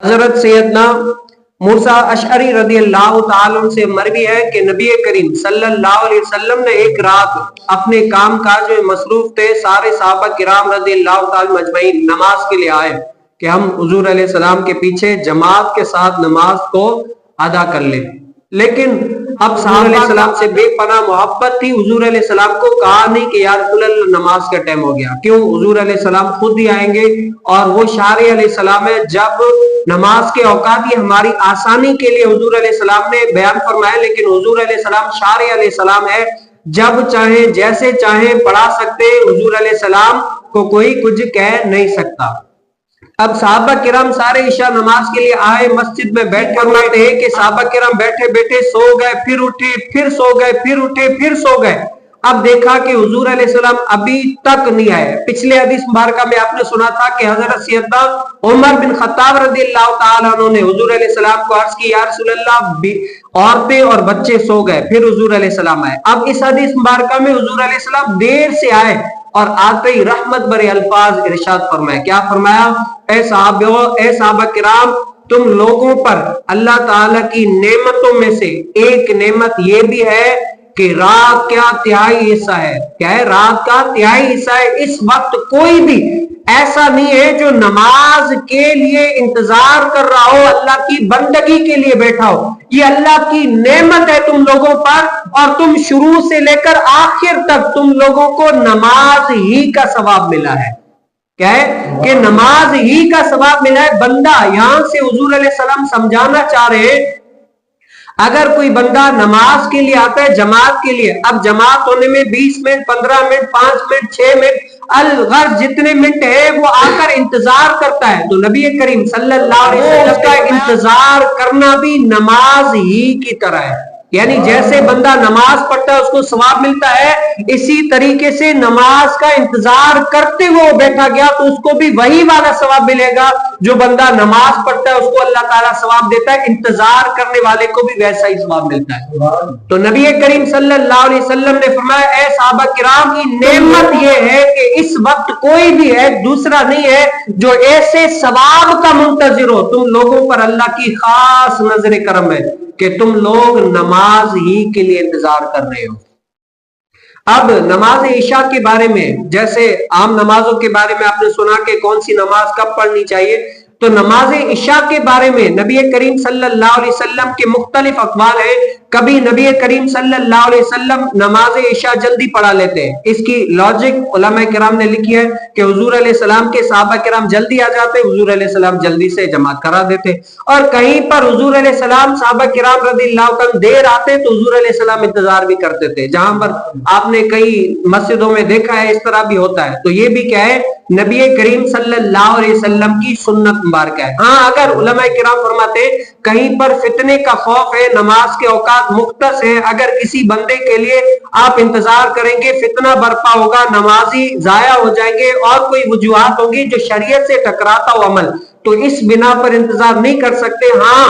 حضرت سیدنا موسیٰ اشعری رضی اللہ تعالیٰ عنہ سے مروی ہے کہ نبی کریم صلی اللہ علیہ وسلم نے ایک رات اپنے کام کاج میں مصروف تھے، سارے صحابہ کرام رضی اللہ تعالیٰ مجمعین نماز کے لیے آئے کہ ہم حضور علیہ السلام کے پیچھے جماعت کے ساتھ نماز کو ادا کر لیں، لیکن اب صحابہ علیہ السلام سے بے پناہ محبت تھی، حضور علیہ السلام کو کہا نہیں کہ یا رسول اللہ نماز کا ٹائم ہو گیا، کیوں؟ حضور علیہ السلام خود ہی آئیں گے اور وہ شارع علیہ السلام ہے، جب نماز کے اوقات یہ ہماری آسانی کے لیے حضور علیہ السلام نے بیان فرمایا، لیکن حضور علیہ السلام شارع علیہ السلام ہے، جب چاہیں جیسے چاہیں پڑھا سکتے، حضور علیہ السلام کو کوئی کچھ کہہ نہیں سکتا۔ اب صحابہ کرام سارے عشاء نماز کے لیے آئے، مسجد میں بیٹھ کر فرماتے ہیں کہ صحابہ کرام بیٹھے بیٹھے سو گئے، پھر اٹھے، پھر سو گئے، پھر اٹھے، پھر سو گئے۔ اب دیکھا کہ حضور علیہ السلام ابھی تک نہیں آئے۔ پچھلے حدیث مبارکہ میں آپ نے سنا تھا کہ حضرت سیدنا عمر بن خطاب رضی اللہ تعالیٰ عنہ نے حضور علیہ السلام کو عرض کی، یا رسول اللہ عورتیں اور بچے سو گئے، پھر حضور علیہ السلام آئے۔ اب اس حدیث مبارکہ میں حضور علیہ السلام دیر سے آئے اور آتے ہی رحمت برے الفاظ ارشاد فرمائے۔ کیا فرمایا؟ اے صحابہ کرام، تم لوگوں پر اللہ تعالیٰ کی نعمتوں میں سے ایک نعمت یہ بھی ہے کہ رات کا تہائی حصہ ہے۔ کیا ہے؟ رات کا تہائی حصہ ہے۔ اس وقت کوئی بھی ایسا نہیں ہے جو نماز کے لیے انتظار کر رہا ہو، اللہ کی بندگی کے لیے بیٹھا ہو۔ یہ اللہ کی نعمت ہے تم لوگوں پر، اور تم شروع سے لے کر آخر تک تم لوگوں کو نماز ہی کا ثواب ملا ہے۔ کیا ہے؟ کہ نماز ہی کا ثواب ملا ہے۔ بندہ یہاں سے حضور علیہ السلام سمجھانا چاہ رہے ہیں، اگر کوئی بندہ نماز کے لیے آتا ہے جماعت کے لیے، اب جماعت ہونے میں 20 منٹ 15 منٹ 5 منٹ 6 منٹ الغرض جتنے منٹ ہے وہ آ کر انتظار کرتا ہے، تو نبی کریم صلی اللہ علیہ وسلم کا انتظار کرنا بھی نماز ہی کی طرح ہے۔ یعنی جیسے بندہ نماز پڑھتا ہے اس کو ثواب ملتا ہے، اسی طریقے سے نماز کا انتظار کرتے ہوئے بیٹھا گیا تو اس کو بھی وہی والا ثواب ملے گا جو بندہ نماز پڑھتا ہے اس کو اللہ تعالیٰ ثواب دیتا ہے، انتظار کرنے والے کو بھی ویسا ہی ثواب ملتا ہے۔ تو نبی کریم صلی اللہ علیہ وسلم نے فرمایا، اے صحابہ کرام، کی نعمت یہ ہے کہ اس وقت کوئی بھی ہے دوسرا نہیں ہے جو ایسے ثواب کا منتظر ہو۔ تم لوگوں پر اللہ کی خاص نظر کرم ہے کہ تم لوگ نماز ہی کے لیے انتظار کر رہے ہو۔ اب نماز عشاء کے بارے میں، جیسے عام نمازوں کے بارے میں آپ نے سنا کہ کون سی نماز کب پڑھنی چاہیے، تو نماز عشاء کے بارے میں نبی کریم صلی اللہ علیہ وسلم کے مختلف اقوال ہیں۔ کبھی نبی کریم صلی اللہ علیہ وسلم نماز عشاء جلدی پڑھا لیتے ہیں۔ اس کی لاجک علماء کرام نے لکھی ہے کہ حضور علیہ السلام کے صحابہ کرام جلدی آ جاتے، حضور علیہ السلام جلدی سے جماعت کرا دیتے، اور کہیں پر حضور علیہ السلام صحابہ کرام رضی اللہ عنہ دیر آتے تو حضور علیہ السلام انتظار بھی کرتے تھے، جہاں پر آپ نے کئی مسجدوں میں دیکھا ہے اس طرح بھی ہوتا ہے۔ تو یہ بھی کیا ہے؟ نبی کریم صلی اللہ علیہ وسلم کی سنت مبارکہ ہے۔ ہاں، اگر علماء کرام فرماتے کہیں پر فتنے کا خوف ہے، نماز کے اوقات مختص ہیں، اگر کسی بندے کے لیے آپ انتظار کریں گے فتنہ برپا ہوگا، نمازی ضائع ہو جائیں گے، اور کوئی وجوہات ہوں گی جو شریعت سے ٹکراتا ہو عمل، تو اس بنا پر انتظار نہیں کر سکتے۔ ہاں،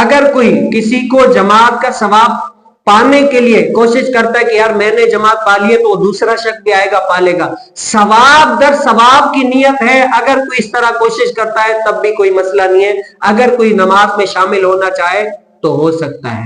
اگر کوئی کسی کو جماعت کا ثواب پانے کے لیے کوشش کرتا ہے کہ یار میں نے جماعت پا لی ہے تو وہ دوسرا شخص بھی آئے گا پالے گا، ثواب در ثواب کی نیت ہے، اگر کوئی اس طرح کوشش کرتا ہے تب بھی کوئی مسئلہ نہیں ہے۔ اگر کوئی نماز میں شامل ہونا چاہے تو ہو سکتا ہے۔